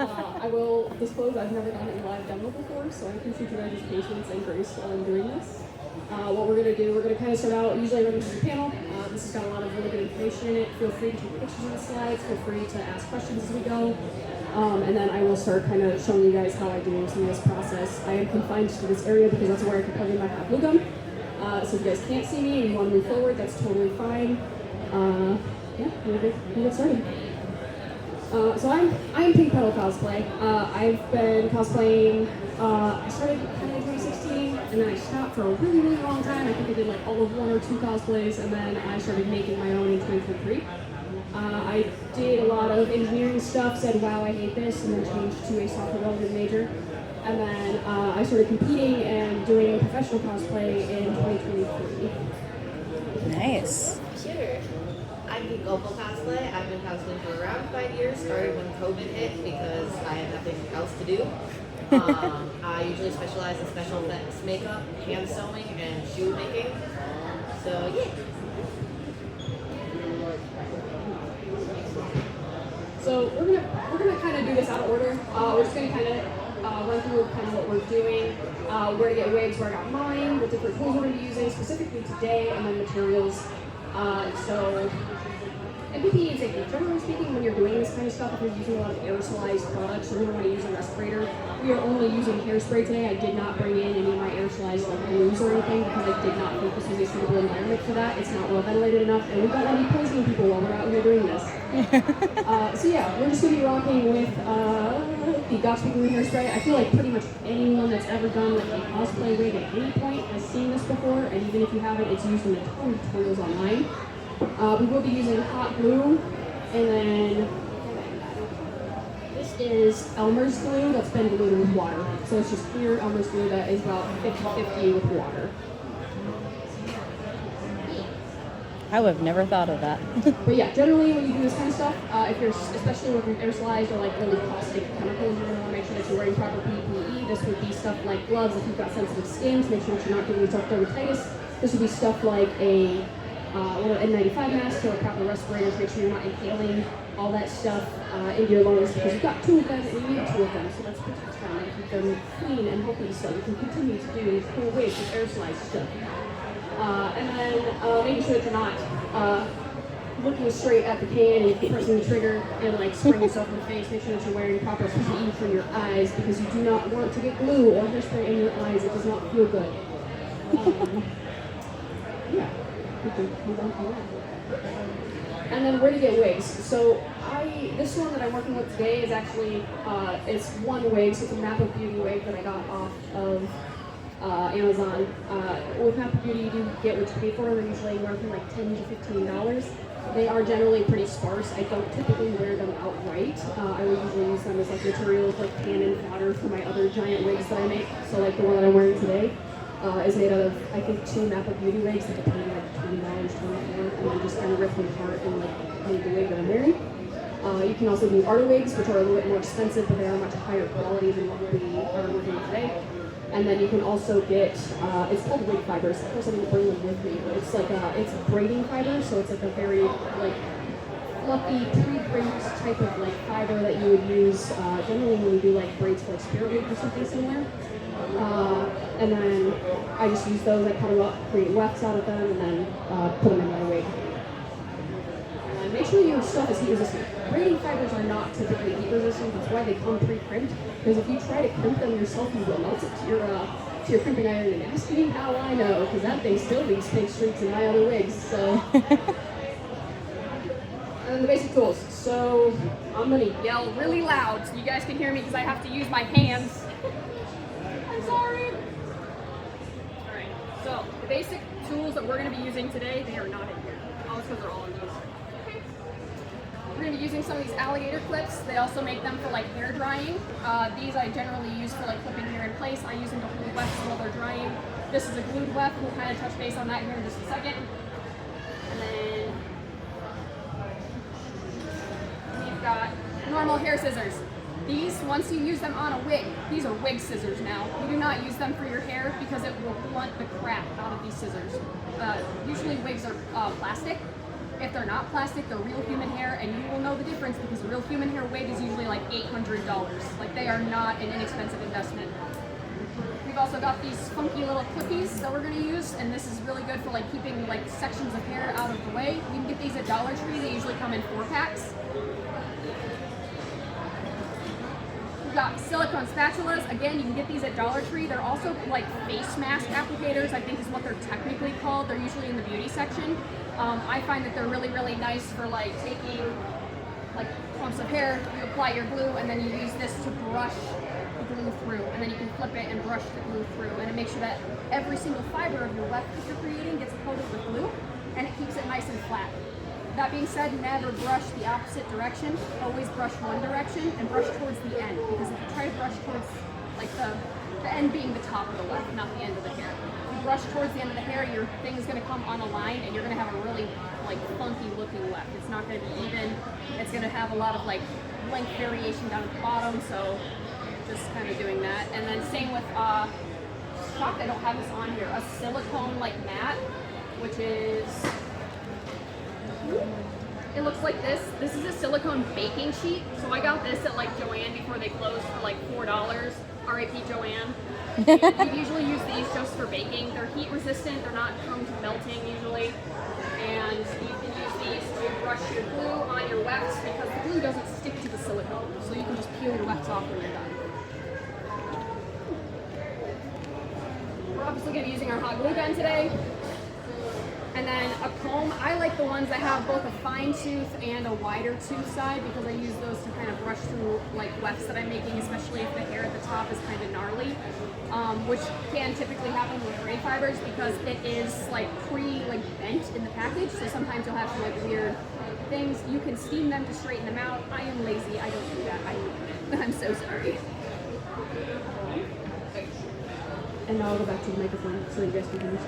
I will disclose I've never done a live demo before, so I appreciate you guys' patience and grace while I'm doing this. What we're going to do, we're going to kind of start out, usually running through the panel. This has got a lot of really good information in it. Feel free to take pictures of the slides, feel free to ask questions as we go. And then I will start kind of showing you guys how I do some of this process. I am confined to this area because that's where I can plug in my hot glue gun. So if you guys can't see me and you want to move forward, that's totally fine. Yeah, we'll get started. So I'm Pink Petal Cosplay. I've been cosplaying, I started kind of in 2016, and then I stopped for a really, really long time. I think I did like all of 1 or 2 cosplays, and then I started making my own in 2023. I did a lot of engineering stuff, said, wow, I hate this, and then changed to a software development major. And then I started competing and doing professional cosplay in 2023. Nice. Sure. I'm Pink Opal Cosplay. I've been cosplaying for around 5 years. Started when COVID hit because I had nothing else to do. I usually specialize in special effects, makeup, hand sewing, and shoe making. So yeah. So we're gonna kind of do this out of order. We're just gonna kind of run through kind of what we're doing, where to get wigs, where I got mine, what different tools we're gonna be using specifically today, and then materials. And PPE and safety. Generally speaking, when you're doing this kind of stuff, if you're using a lot of aerosolized products, you're going to want to use a respirator. We are only using hairspray today. I did not bring in any of my aerosolized like glues or anything because I did not think this would be a suitable environment for that. It's not well ventilated enough, and we don't want to be poisoning people while we're out here doing this. So yeah, we're just going to be rocking with the Godspeed Glue hairspray. I feel like pretty much anyone that's ever done like a cosplay wig at any point has seen this before, and even if you haven't, it's used in a ton of tutorials online. We will be using hot glue, and then this is Elmer's glue that's been diluted with water. So it's just clear Elmer's glue that is about 50-50 with water. I would have never thought of that. But yeah, generally when you do this kind of stuff, if you're especially working aerosolized or like really caustic chemicals, you're going to want to make sure that you're wearing proper PPE. This would be stuff like gloves if you've got sensitive skin to make sure that you're not giving yourself dermatitis. This would be stuff like a N95 mask or a proper respirator to make sure you're not inhaling all that stuff into your lungs because you've got 2 of them and you need 2 of them. So let's protect them and keep them clean and healthy so you can continue to do these cool wigs with aerosolized stuff. And then making sure that you're not looking straight at the can and pressing the trigger and like spraying yourself in the face. Make sure that you're wearing proper PPE for your eyes because you do not want to get glue or hairspray in your eyes. It does not feel good. Yeah. And then where to get wigs. So this one that I'm working with today is actually, it's one wig, so it's a Map of Beauty wig that I got off of Amazon. With Map of Beauty, you do get what you pay for. They're usually anywhere from like $10 to $15. They are generally pretty sparse. I don't typically wear them outright. I will usually use them as like material like tan and fodder for my other giant wigs that I make. So like the one that I'm wearing today. Is made out of, I think, 2 Map of Beauty wigs that are paid like $20, $24, and then just kind of rip them apart and like make the wig that I'm wearing. You can also do art wigs, which are a little bit more expensive, but they are much higher quality than what we are working with today. And then you can also get, it's called wig fibers. Of course, I didn't bring them with me, but it's like it's braiding fiber, so it's like a very like fluffy pre-braided type of like fiber that you would use generally when you do like braids for like spirit wigs or something similar. And then I just use those, I cut them up, create wefts out of them, and then put them in my wig. Make sure your stuff is heat resistant. Braiding fibers are not typically heat resistant, that's why they come pre-crimped, because if you try to crimp them yourself, you will melt it to your crimping iron, and ask me how I know, because that thing still leaves pink streaks in my other wigs, so. And then the basic tools. So I'm gonna yell really loud so you guys can hear me because I have to use my hands. I'm sorry. All right, so the basic tools that we're going to be using today, they are not in here. All because they're all in these. Okay. We're going to be using some of these alligator clips. They also make them for like hair drying. These I generally use for like clipping hair in place. I use them to hold wefts while they're drying. This is a glued weft. We'll kind of touch base on that here in just a second. And then we've got normal hair scissors. These, once you use them on a wig, these are wig scissors now. You do not use them for your hair because it will blunt the crap out of these scissors. Usually wigs are plastic. If they're not plastic, they're real human hair, and you will know the difference because a real human hair wig is usually like $800. $100. Like, they are not an inexpensive investment. We've also got these funky little clippies that we're going to use, and this is really good for like keeping like sections of hair out of the way. You can get these at Dollar Tree. They usually come in 4-packs. We've got silicone spatulas. Again, you can get these at Dollar Tree. They're also like face mask applicators, I think is what they're technically called. They're usually in the beauty section. I find that they're really, really nice for like taking like clumps of hair, you apply your glue, and then you use this to brush the glue through, and then you can flip it and brush the glue through, and it makes sure that every single fiber of your weft that you're creating gets coated with glue, and it keeps it nice and flat. That being said, never brush the opposite direction. Always brush one direction and brush towards the end, because if you try to brush towards like the end being the top of the weft, not the end of the hair. If you brush towards the end of the hair, your thing is going to come unaligned, and you're going to have a really like funky looking weft. It's not going to be even. It's going to have a lot of like length variation down at the bottom. So just kind of doing that. And then same with shocked I don't have this on here. A silicone like mat, which is. It looks like this. This is a silicone baking sheet. So I got this at like Joann before they closed for like $4. R.I.P. Joann. We usually use these just for baking. They're heat resistant. They're not prone to melting usually. And you can use these to brush your glue on your wefts because the glue doesn't stick to the silicone. So you can just peel your wefts off when you're done. We're obviously going to be using our hot glue gun today. And then a comb. I like the ones that have both a fine tooth and a wider tooth side because I use those to kind of brush through like wefts that I'm making, especially if the hair at the top is kind of gnarly, which can typically happen with gray fibers because it is like bent in the package. So sometimes you'll have some like weird things. You can steam them to straighten them out. I am lazy. I don't do that. I'm so sorry. And now I'll go back to the microphone so you guys can hear me.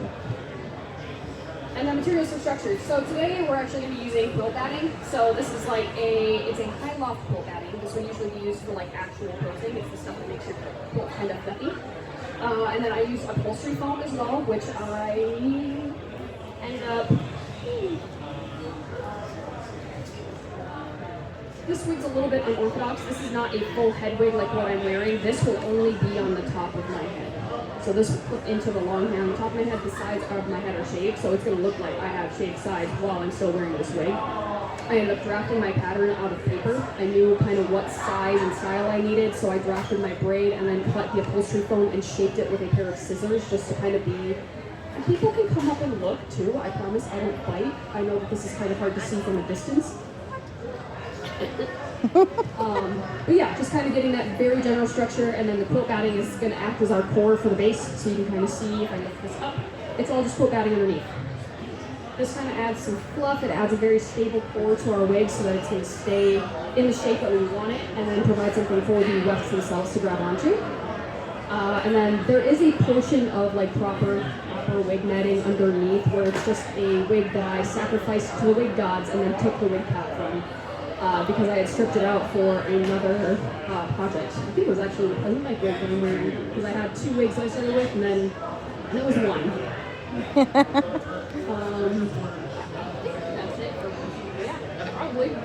And then materials for structures. So today we're actually going to be using quilt batting. So this is like it's a high loft quilt batting. This would usually be used for like actual quilting. It's the stuff that makes your quilt kind of fluffy. And then I use upholstery foam as well, which I end up. This wig's a little bit unorthodox. This is not a full head wig like what I'm wearing. This will only be on the top of my head. So this will clip into the long hair on the top of my head. The sides of my head are shaved, so it's going to look like I have shaved sides while I'm still wearing this wig. I ended up drafting my pattern out of paper. I knew kind of what size and style I needed, so I drafted my braid and then cut the upholstery foam and shaped it with a pair of scissors just to kind of be... And people can come up and look too. I promise I don't bite. I know that this is kind of hard to see from a distance. But yeah, just kind of getting that very general structure, and then the quilt batting is going to act as our core for the base, so you can kind of see if I lift this up. It's all just quilt batting underneath. This kind of adds some fluff. It adds a very stable core to our wig so that it's going to stay in the shape that we want it, and then provide something for the wefts themselves to grab onto. And then there is a portion of like proper wig netting underneath where it's just a wig that I sacrificed to the wig gods and then took the wig cap from. Because I had stripped it out for another project. I think it was actually the present mic wig that I'm wearing, because I had 2 wigs I started with, and then that was one. That's it. Yeah, probably.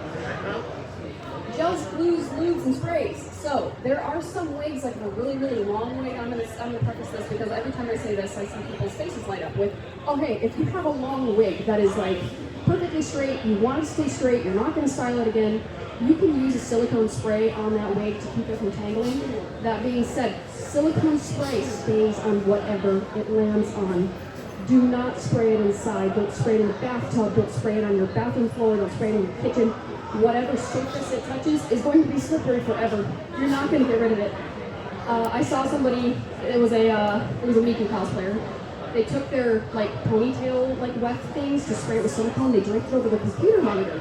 Gels, glues, lubes, and sprays. So there are some wigs, like a really, really long wig. I'm gonna preface this because every time I say this, I see people's faces light up with, oh hey, if you have a long wig that is like perfectly straight, you want it to stay straight, you're not going to style it again, you can use a silicone spray on that wig to keep it from tangling. That being said, silicone spray stays on whatever it lands on. Do not spray it inside. Don't spray it in the bathtub. Don't spray it on your bathroom floor. Don't spray it in your kitchen. Whatever surface it touches is going to be slippery forever. You're not going to get rid of it. I saw somebody, it was a Miku cosplayer. They took their like ponytail like weft things to spray it with silicone. They draped it over the computer monitor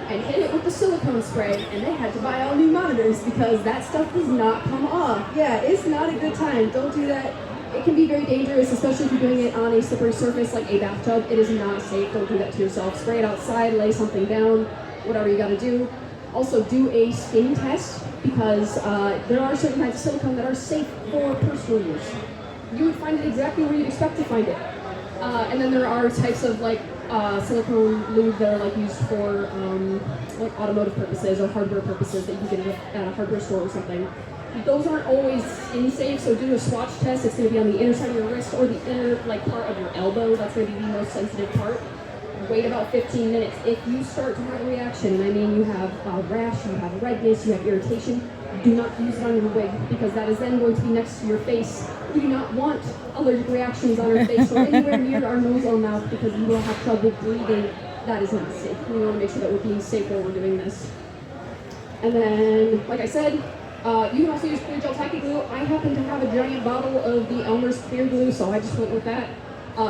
and hit it with the silicone spray, and they had to buy all new monitors because that stuff does not come off. Yeah, it's not a good time. Don't do that. It can be very dangerous, especially if you're doing it on a slippery surface like a bathtub. It is not safe. Don't do that to yourself. Spray it outside, lay something down, whatever you got to do. Also, do a skin test because there are certain types of silicone that are safe for personal use. You would find it exactly where you'd expect to find it. And then there are types of like silicone lube that are like used for like automotive purposes or hardware purposes that you can get at a hardware store or something. Those aren't always skin safe, so do a swatch test. It's going to be on the inner side of your wrist or the inner like part of your elbow. That's going to be the most sensitive part. Wait about 15 minutes. If you start to have a reaction, and I mean you have a rash, you have redness, you have irritation, do not use it on your wig because that is then going to be next to your face. We do not want allergic reactions on our face or anywhere near our nose or mouth because you will have trouble breathing. That is not safe. We want to make sure that we're being safe while we're doing this. And then, like I said, you can also use clear gel tacky glue. I happen to have a giant bottle of the Elmer's clear glue, so I just went with that.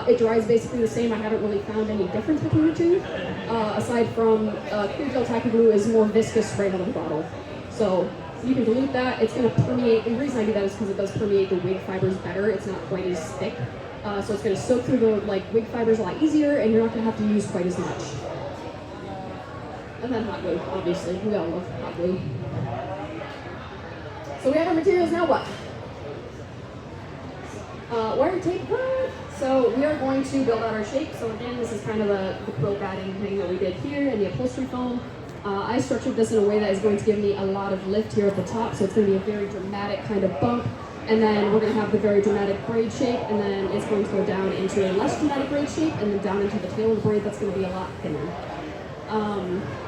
It dries basically the same. I haven't really found any difference between the two, aside from clear gel tacky glue is more viscous right out of the bottle. So you can dilute that. It's going to permeate. The reason I do that is because it does permeate the wig fibers better. It's not quite as thick, so it's going to soak through the wig fibers a lot easier, and you're not going to have to use quite as much. And then hot glue, obviously. We all love hot glue. So we have our materials now. What? Wire tape. What? So we are going to build out our shape. So again, this is kind of the quilt batting thing that we did here and the upholstery foam. I structured this in a way that is going to give me a lot of lift here at the top. So it's going to be a very dramatic kind of bump. And then we're going to have the very dramatic braid shape. And then it's going to go down into a less dramatic braid shape. And then down into the tail of the braid that's going to be a lot thinner.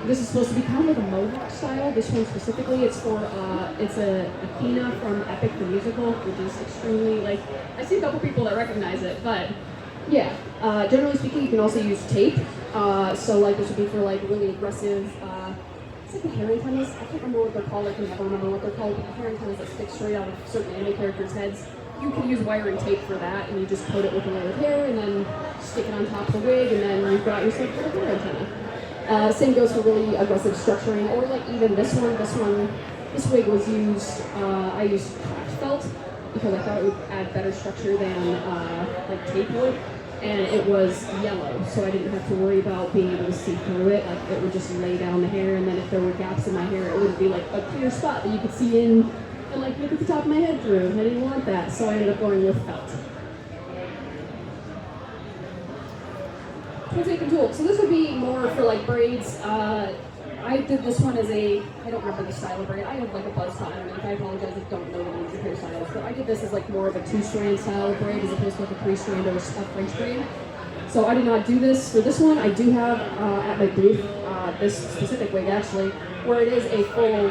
This is supposed to be kind of like a mohawk style. This one specifically, it's for, it's a Athena from Epic the Musical, which is extremely, I see a couple people that recognize it, but yeah. Generally speaking, you can also use tape. So this would be for really aggressive, it's like the hair antennas. I can't remember what they're called. I can never remember what they're called, but the hair antennas that stick straight out of certain anime characters' heads. You can use wire and tape for that, and you just coat it with a layer of hair, and then stick it on top of the wig, and then you've got yourself a little hair antenna. Same goes for really aggressive structuring, or even this one. This wig was used, I used craft felt because I thought it would add better structure than tape would, and it was yellow, so I didn't have to worry about being able to see through it. It would just lay down the hair, and then if there were gaps in my hair, it would be a clear spot that you could see in and look at the top of my head through. I didn't want that, so I ended up going with felt. Tape and tool. So this would be more for braids. I did this one as I don't remember the style of braid. I have a buzz cut underneath. I apologize if I don't know the names of hairstyles, but I did this as more of a 2-strand style of braid as opposed to a 3-strand or a French braid. So I did not do this for this one. I do have at my booth this specific wig actually, where it is a full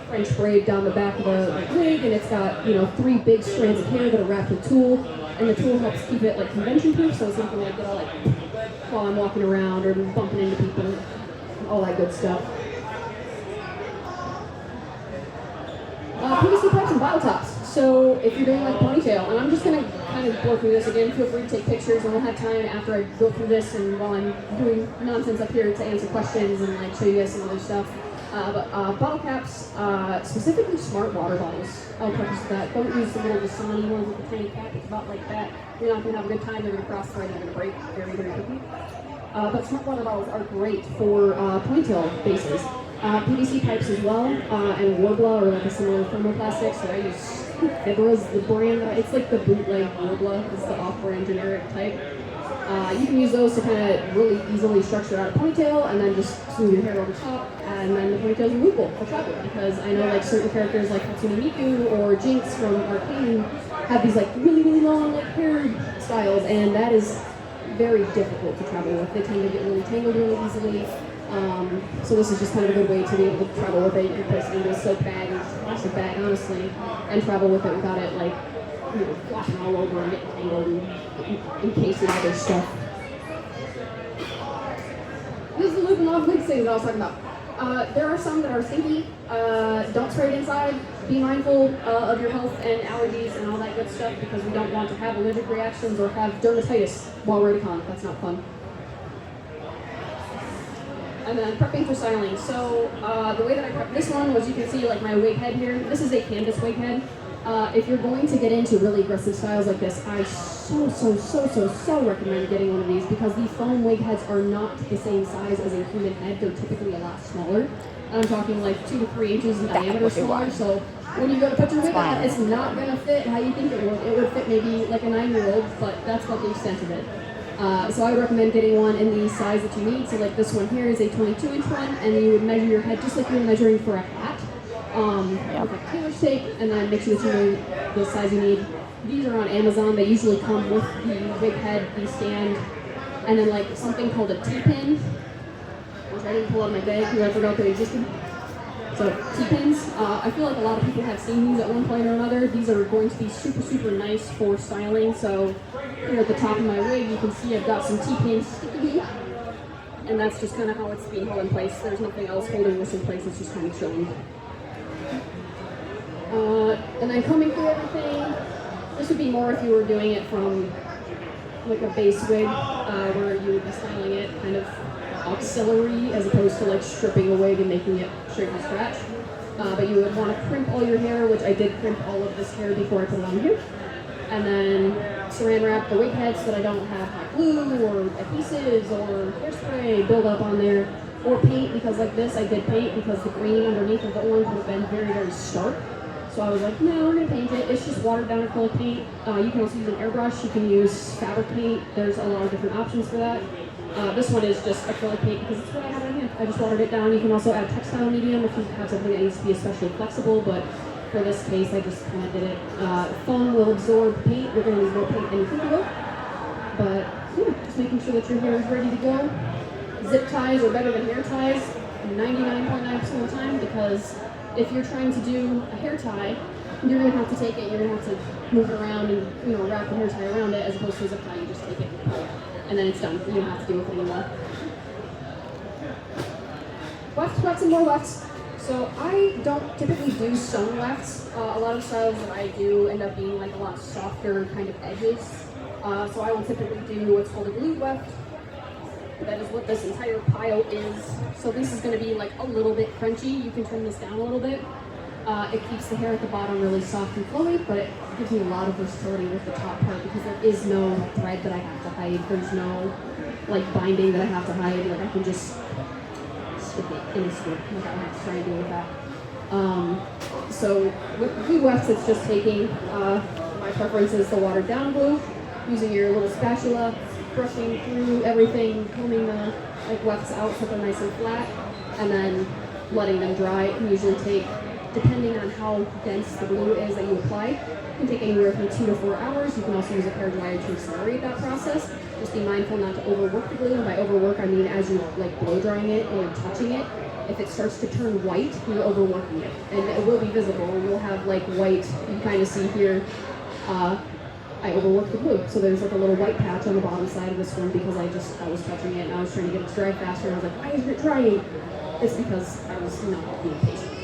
French braid down the back of the wig, and it's got 3 big strands of hair that are wrapped with tulle, and the tulle helps keep it convention proof, so it's not going to get all while I'm walking around or bumping into people, all that good stuff. PVC pipes and bottle tops. So if you're doing a ponytail, and I'm just going to kind of go through this again, feel free to take pictures, and we'll have time after I go through this and while I'm doing nonsense up here to answer questions and show you guys some other stuff. But bottle caps, specifically smart water bottles. I'll preface that. Don't use the little Dasani ones with the tiny cap. It's about like that. You're not going to have a good time. They're going to cross thread and they're going to break very, very quickly. But smart water bottles are great for ponytail bases. PVC pipes as well, and Worbla or a similar thermoplastic. So I use Fibra's the brand. It's the bootleg Worbla. It's the off-brand generic type. You can use those to kind of really easily structure out a ponytail and then just smooth your hair over top, and then the ponytail is removable for travel. Because I know certain characters like Hatsune Miku or Jinx from Arcane have these really, really long hair styles, and that is very difficult to travel with. They tend to get really tangled really easily. So this is just kind of a good way to be able to travel with it. You can place it into a soap bag or plastic bag, honestly, and travel with it without it flopping all over and getting tangled and encased in other stuff. This is the loop and lock wig thing that I was talking about. There are some that are stinky. Don't spray it inside. Be mindful of your health and allergies and all that good stuff, because we don't want to have allergic reactions or have dermatitis while we're at a con. That's not fun. And then prepping for styling. So the way that I prepped this one was, you can see my wig head here. This is a canvas wig head. If you're going to get into really aggressive styles like this, I so recommend getting one of these, because the foam wig heads are not the same size as a human head. They're typically a lot smaller. I'm talking 2 to 3 inches in diameter smaller. So when you go to put your wig on, it's not going to fit how you think it would. It would fit maybe a 9-year-old, but that's about the extent of it. So I would recommend getting one in the size that you need. So like this one here is a 22-inch one, and you would measure your head just like you were measuring for a hat. With like tailor's tape, and then make sure that you know the size you need. These are on Amazon. They usually come with the wig head, the stand, and then like something called a T-pin, which I didn't pull out of my bag because I forgot they existed. So T-pins, I feel like a lot of people have seen these at one point or another. These are going to be super, super nice for styling. So here at the top of my wig, you can see I've got some T-pins sticking, and that's just kind of how it's being held in place. There's nothing else holding this in place. It's just kind of showing. And then combing through everything. This would be more if you were doing it from like a base wig, where you would be styling it kind of auxiliary as opposed to like stripping a wig and making it straight from scratch. But you would want to crimp all your hair, which I did crimp all of this hair before I put it on here. And then saran wrap the wig head so that I don't have hot glue or adhesives or hairspray build up on there. Or paint, because like this I did paint because the green underneath of the orange would have been very, very stark. So I was like, no, we're going to paint it. It's just watered down acrylic paint. You can also use an airbrush. You can use fabric paint. There's a lot of different options for that. This one is just acrylic paint because it's what I had on hand. I just watered it down. You can also add textile medium if you have something that needs to be especially flexible, but for this case, I just kind of did it. Foam will absorb paint. We're going to use more paint than you think will. But yeah, just making sure that your hair is ready to go. Zip ties are better than hair ties 99.9% of the time, because if you're trying to do a hair tie, you're going to have to take it, you're going to have to move it around and wrap the hair tie around it, as opposed to a zip tie. You just take it and then it's done. You don't have to deal with it anymore. Wefts and more wefts. So I don't typically do sewn wefts. A lot of styles that I do end up being like a lot softer kind of edges. So I will typically do what's called a glued weft. That is what this entire pile is. So this is going to be like a little bit crunchy. You can trim this down a little bit. It keeps the hair at the bottom really soft and flowy, but it gives me a lot of versatility with the top part because there is no thread that I have to hide. There's no like binding that I have to hide. Like I can just stick it in a strip. Like I don't have to try and deal with that. So with glue wefts, it's just taking, my preference is the watered down glue, using your little spatula, brushing through everything, combing the like wefts out so they're nice and flat, and then letting them dry. It can usually take, depending on how dense the glue is that you apply, it can take anywhere from 2 to 4 hours. You can also use a hair dryer to accelerate that process. Just be mindful not to overwork the glue, and by overwork I mean as you like blow drying it or touching it. If it starts to turn white, you're overworking it, and it will be visible. You'll have like white, you kind of see here, I overworked the glue. So there's like a little white patch on the bottom side of this one because I was touching it and I was trying to get it to dry faster, and I was like, why isn't it drying? It's because I was not being patient.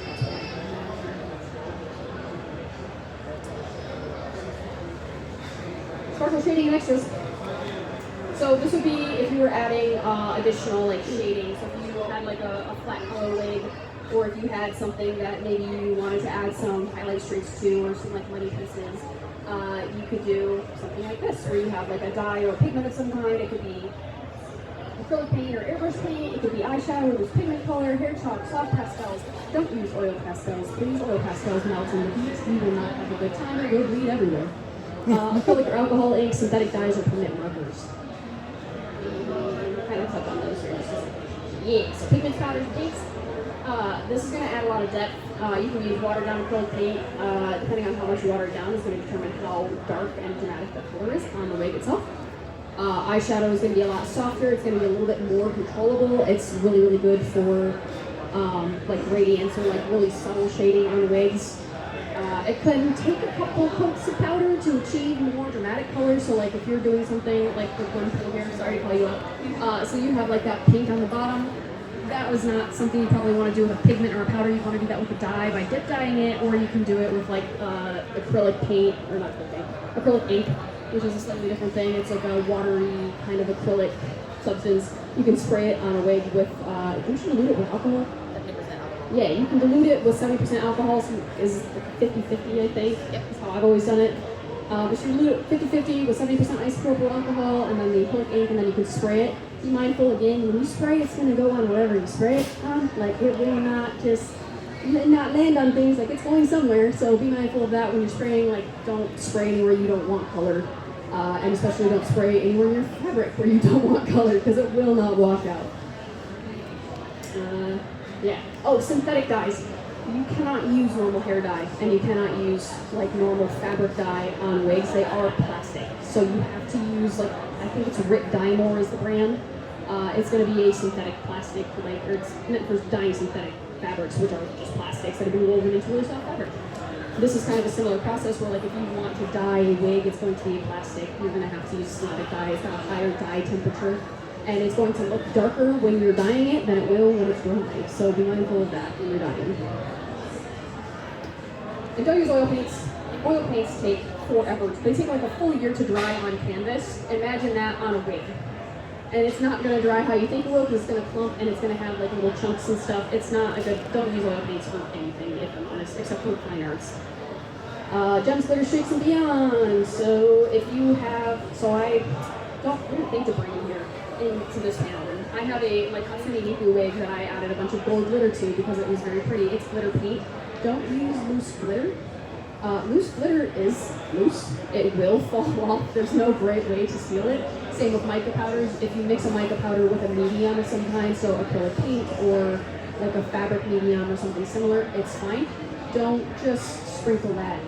Sparkle shading and extras. So this would be if you were adding additional like shading. So if you had like a flat color wig, or if you had something that maybe you wanted to add some highlight streaks to, or some like muddy pieces, you could do something like this, where you have like a dye or pigment of some kind. It could be acrylic paint or airbrush paint. It could be eyeshadow, there's pigment color, hair chalk, soft pastels. Don't use oil pastels. Please, oil pastels melt in the heat. You will not have a good time. It will bleed everywhere. Acrylic or alcohol ink, synthetic dyes, or permanent markers. Kind of touch on those here. Yeah, so pigment powders, inks. This is going to add a lot of depth. You can use watered down acrylic paint. Depending on how much you water it down is going to determine how dark and dramatic the color is on the wig itself. Eyeshadow is going to be a lot softer. It's going to be a little bit more controllable. It's really, really good for like gradients or like really subtle shading on wigs. It can take a couple coats of powder to achieve more dramatic colors. So like if you're doing something like with one pin here, sorry to call you up. So you have like that pink on the bottom. That was not something you probably want to do with a pigment or a powder. You want to do that with a dye by dip dyeing it, or you can do it with like acrylic paint, or not acrylic paint, acrylic ink, which is a slightly different thing. It's like a watery kind of acrylic substance. You can spray it on a wig with, you should dilute it with alcohol. 70% alcohol. Yeah, you can dilute it with 70% alcohol, so is 50-50 I think. Yep. That's how I've always done it. But you dilute it 50-50 with 70% isopropyl alcohol, and then the acrylic ink, and then you can spray it. Be mindful again, when you spray, it's going to go on wherever you spray it on. Like, it will not just not land on things, like it's going somewhere. So be mindful of that when you're spraying. Like, don't spray anywhere you don't want color. And especially don't spray anywhere near fabric where you don't want color because it will not wash out. Yeah. Oh, synthetic dyes. You cannot use normal hair dye, and you cannot use like normal fabric dye on wigs. They are plastic, so you have to use like, I think it's Rick Dymore is the brand. It's going to be a synthetic plastic, like, or it's meant for dyeing synthetic fabrics, which are just plastics that have been woven into really soft fabric. This is kind of a similar process where, like, if you want to dye a wig, it's going to be a plastic. You're going to have to use synthetic dye. It's got a higher dye temperature, and it's going to look darker when you're dyeing it than it will when it's dry. So be mindful of that when you're dyeing. And don't use oil paints. Oil paints take forever. They take like a full year to dry on canvas. Imagine that on a wig. And it's not going to dry how you think it will because it's going to clump and it's going to have like little chunks and stuff. It's not a good, don't use oil paints for anything, if I'm honest, except for fine arts. Gems, glitter, streaks, and beyond. So if you have, so I didn't think to bring them here into this panel. I have a like Hatsune Miku wig that I added a bunch of gold glitter to because it was very pretty. It's glitter paint. Don't use loose glitter. Loose glitter is loose. It will fall off. There's no great way to seal it. Same with mica powders. If you mix a mica powder with a medium of some kind, so acrylic paint or like a fabric medium or something similar, it's fine. Don't just sprinkle that.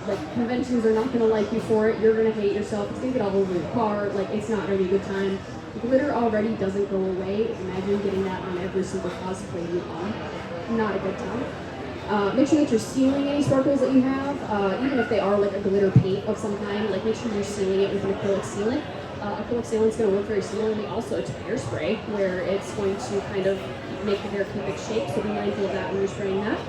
Like conventions are not going to like you for it. You're going to hate yourself. It's going to get all over your car. Like it's not going to be a good time. Glitter already doesn't go away. Imagine getting that on every single cosplay you own. Not a good time. Make sure that you're sealing any sparkles that you have, even if they are like a glitter paint of some kind. Like make sure you're sealing it with an acrylic sealant. Acrylic sealant is going to work very similarly also to hairspray, where it's going to kind of make the hair keep its shape. So be mindful of that when you're spraying that.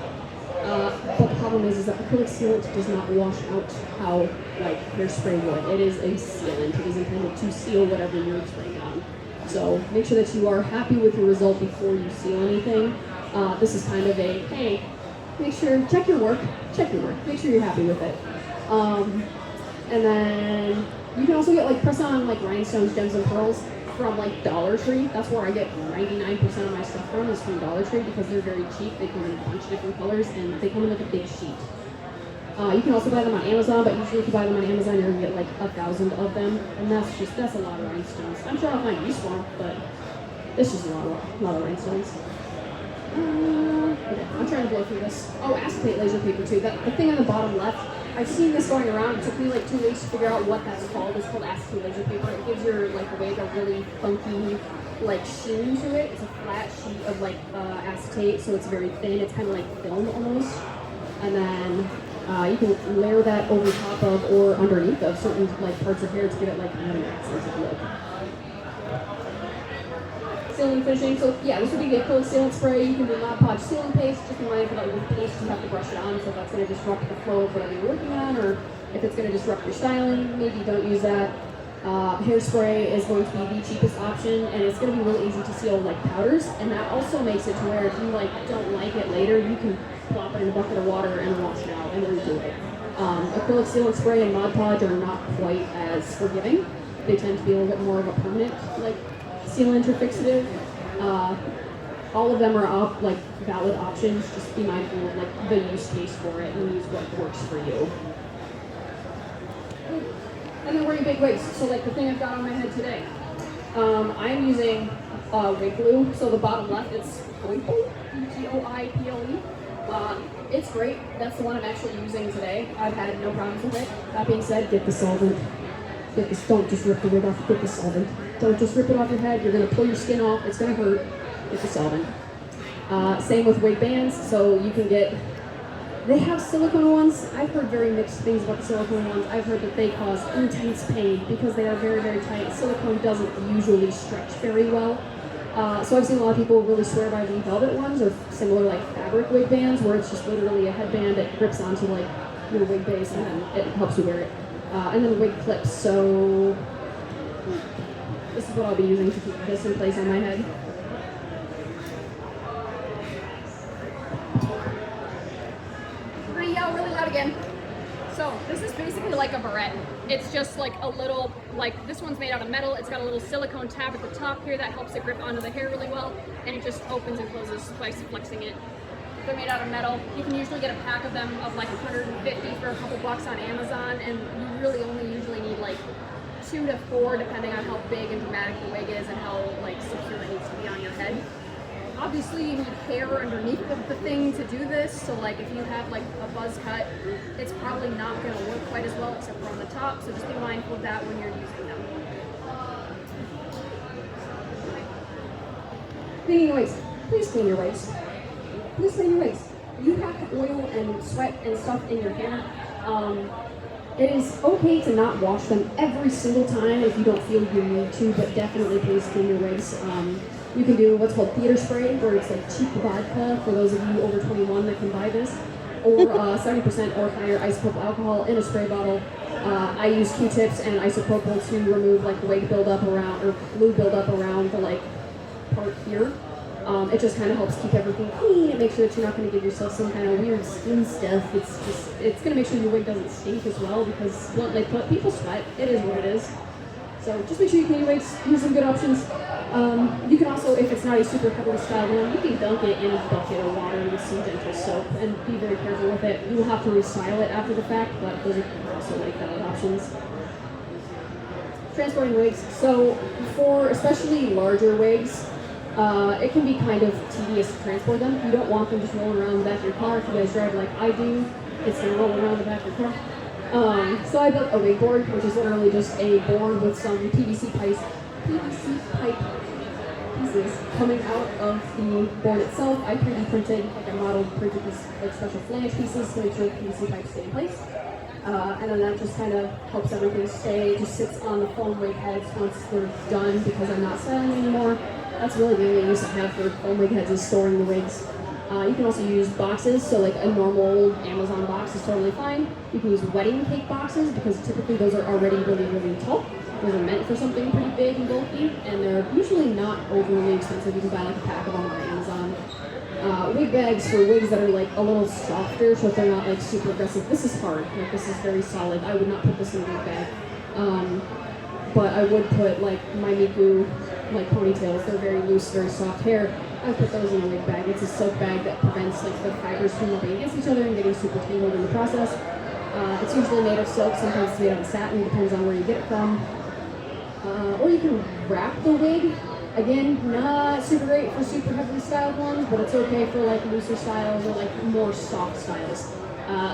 But the problem is that acrylic sealant does not wash out how like hairspray would. It is a sealant. It is intended to seal whatever you're spraying on. So make sure that you are happy with your result before you seal anything. This is kind of a, hey, make sure, check your work, make sure you're happy with it. And then you can also get like press-on like rhinestones, gems, and pearls from like Dollar Tree. That's where I get 99% of my stuff from is from Dollar Tree because they're very cheap. They come in a bunch of different colors and they come in like a big sheet. You can also buy them on Amazon, but usually if you buy them on Amazon, you're gonna get like 1,000 of them, and that's a lot of rhinestones. I'm sure I'll find use for them, but it's just a lot of rhinestones. Okay, I'm trying to blow through this. Oh, acetate laser paper too. The thing on the bottom left, I've seen this going around. It took me like 2 weeks to figure out what that's called. It's called acetate laser paper. It gives your like wig a really funky like sheen to it. It's a flat sheet of like acetate, so it's very thin. It's kind of like film almost. And then you can layer that over top of or underneath of certain like parts of hair to give it like an accent look. Sealing finishing, so yeah, this would be the acrylic sealant spray. You can do Mod Podge sealing paste. Just be mindful that with paste you have to brush it on, so if that's going to disrupt the flow of whatever you're working on, or if it's going to disrupt your styling, maybe don't use that. Hairspray is going to be the cheapest option, and it's going to be really easy to seal like powders, and that also makes it to where if you like don't like it later, you can plop it in a bucket of water and wash it out and redo it. Acrylic sealant spray and Mod Podge are not quite as forgiving. They tend to be a little bit more of a permanent like sealant or fixative. All of them are like valid options. Just be mindful of like the use case for it and use what works for you. And then wearing big wigs. So like the thing I've got on my head today. I'm using wig glue. So the bottom left, it's Goiple, Goiple. It's great. That's the one I'm actually using today. I've had no problems with it. That being said, get the solvent. Don't just rip the wig off. Get the solvent. Don't just rip it off your head. You're going to pull your skin off. It's going to hurt. Get the solvent. Same with wig bands. So you can get, they have silicone ones. I've heard very mixed things about the silicone ones. I've heard that they cause intense pain because they are very, very tight. Silicone doesn't usually stretch very well. So I've seen a lot of people really swear by the velvet ones or similar like fabric wig bands where it's just literally a headband that grips onto like your wig base and then it helps you wear it. And then wig clips. So this is what I'll be using to keep this in place on my head. I'm gonna yell really loud again. So this is basically like a barrette. It's just like a little, like this one's made out of metal. It's got a little silicone tab at the top here that helps it grip onto the hair really well. And it just opens and closes by flexing it. They're made out of metal. You can usually get a pack of them of like 150 for a couple bucks on Amazon, and you really only usually need like 2 to 4, depending on how big and dramatic the wig is and how like secure it needs to be on your head. Obviously, you need hair underneath of the thing to do this, so like if you have like a buzz cut, it's probably not going to work quite as well except for on the top, so just be mindful of that when you're using them. Cleaning your wigs. Please clean your wigs. Please clean your wigs. You have oil and sweat and stuff in your hair. It is okay to not wash them every single time if you don't feel you need to, but definitely please clean your wigs. You can do what's called theater spray, where it's like cheap vodka for those of you over 21 that can buy this, or 70% or higher isopropyl alcohol in a spray bottle. I use Q-tips and isopropyl to remove like wig buildup around or glue buildup around the like part here. It just kind of helps keep everything clean. It makes sure that you're not going to give yourself some kind of weird skin stuff. It's going to make sure your wig doesn't stink as well, because bluntly put, people sweat. It is what it is. So just make sure you clean your wigs. Use some good options. You can also, if it's not a super heavily styled one, you can dunk it in a bucket of water with some gentle soap and be very careful with it. You will have to restyle it after the fact, but those are also like valid options. Transporting wigs. So for especially larger wigs, it can be kind of tedious to transport them. You don't want them just rolling around the back of your car. If you guys drive like I do, it's going to roll around the back of your car. So I built a wig board, which is literally just a board with some PVC pipe pieces coming out of the board itself. I 3D printed, like I modeled, printed these like special flange pieces to make sure the PVC pipes stay in place. And then that just kind of helps everything stay. It just sits on the foam wig heads once they're done, because I'm not styling anymore. That's really the only use I have for foam wig heads, is storing the wigs. You can also use boxes, so like a normal Amazon box is totally fine. You can use wedding cake boxes, because typically those are already really, really tall. Those are meant for something pretty big and bulky, and they're usually not overly expensive. You can buy like a pack of them on Amazon. Wig bags for wigs that are like a little softer, so if they're not like super aggressive. This is hard, like this is very solid. I would not put this in a wig bag. But I would put like my Miku like ponytails. They're very loose, very soft hair. I put those in a wig bag. It's a silk bag that prevents like the fibers from rubbing against each other and getting super tangled in the process. It's usually made of silk. Sometimes it's made out of satin. Depends on where you get it from. Or you can wrap the wig. Again, not super great for super heavily styled ones, but it's okay for like looser styles or like more soft styles.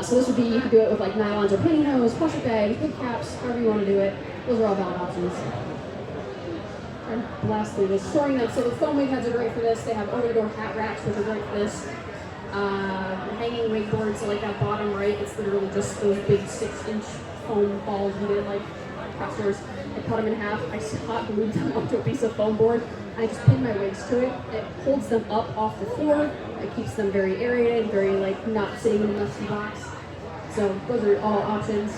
So this would be, you could do it with like nylons or pantyhose, plastic bags, wig caps, however you want to do it. Those are all valid options. And blast through this. Storing them. So the foam wig heads are great for this. They have over-the-door hat racks, which are great for this. Hanging wig boards, so like that bottom right, it's literally just those big 6-inch foam balls you did like pressers. I cut them in half. I hot glued them onto a piece of foam board. I just pin my wigs to it. It holds them up off the floor. It keeps them very aerated, very like not sitting in a musty box. So those are all options.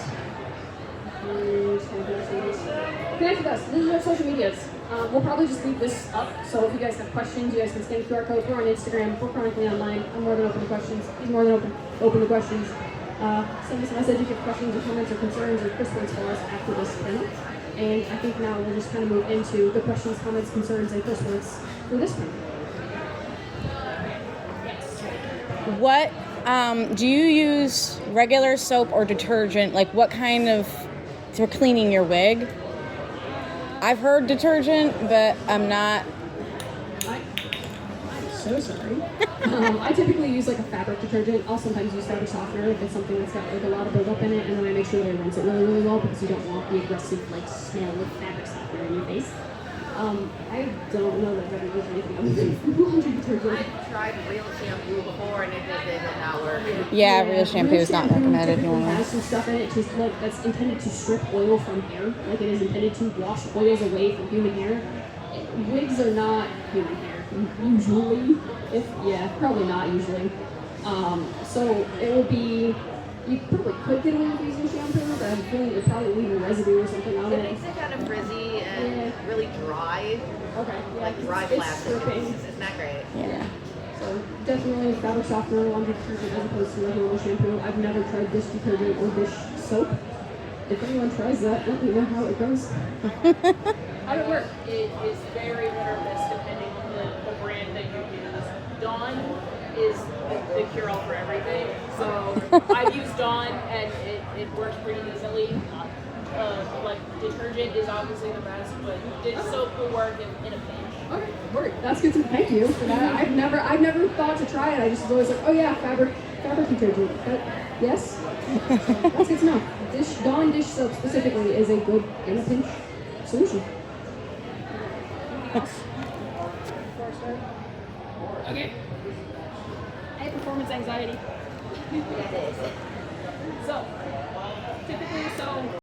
Connect with us. This is our social medias. We'll probably just leave this up, so if you guys have questions, you guys can scan the QR code. We're on Instagram. We're chronically online. I'm more than open to questions. He's more than open to questions. Send us a message if you have questions or comments or concerns or Chris words for us after this panel. And I think now we'll just kind of move into the questions, comments, concerns, and Chris words for this panel. Yes. What do you use? Regular soap or detergent? Like what kind of for cleaning your wig? I've heard detergent, but I'm not. I'm so sorry. I typically use like a fabric detergent. I'll sometimes use fabric softener if it's something that's got like a lot of buildup in it, and then I make sure that I rinse it really, really well, because you don't want the aggressive like smell of fabric softener in your face. I don't know that I've ever used anything other than laundry detergent. I've tried real shampoo before and it did not work. Yeah, real shampoo is not recommended Typically normally. has some stuff in it that's intended to strip oil from hair. Like it is intended to wash oils away from human hair. Wigs are not human hair usually. Probably not usually. So it will be. You probably could get away with using shampoo, but I'm feeling it probably leave a residue or something on It it. makes it kind of frizzy and really dry. Okay. Yeah, Like dry it's plastic. stripping. It's not great. Yeah. So definitely fabric softener, laundry detergent as opposed to regular shampoo. I've never tried dish detergent or dish soap. If anyone tries that, let me know how it goes. How it work? It is very hit or miss depending on the brand that you use. Dawn is the cure-all for everything. So I've used Dawn, and it works pretty easily. Like detergent is obviously the best, but dish soap will work in a pinch. Okay, word. That's good to thank you for that. I've never thought to try it. I just was always like, oh yeah, fabric detergent. But yes, that's good to know. Dawn dish soap specifically is a good in a pinch solution. Okay. I have performance anxiety. So, typically,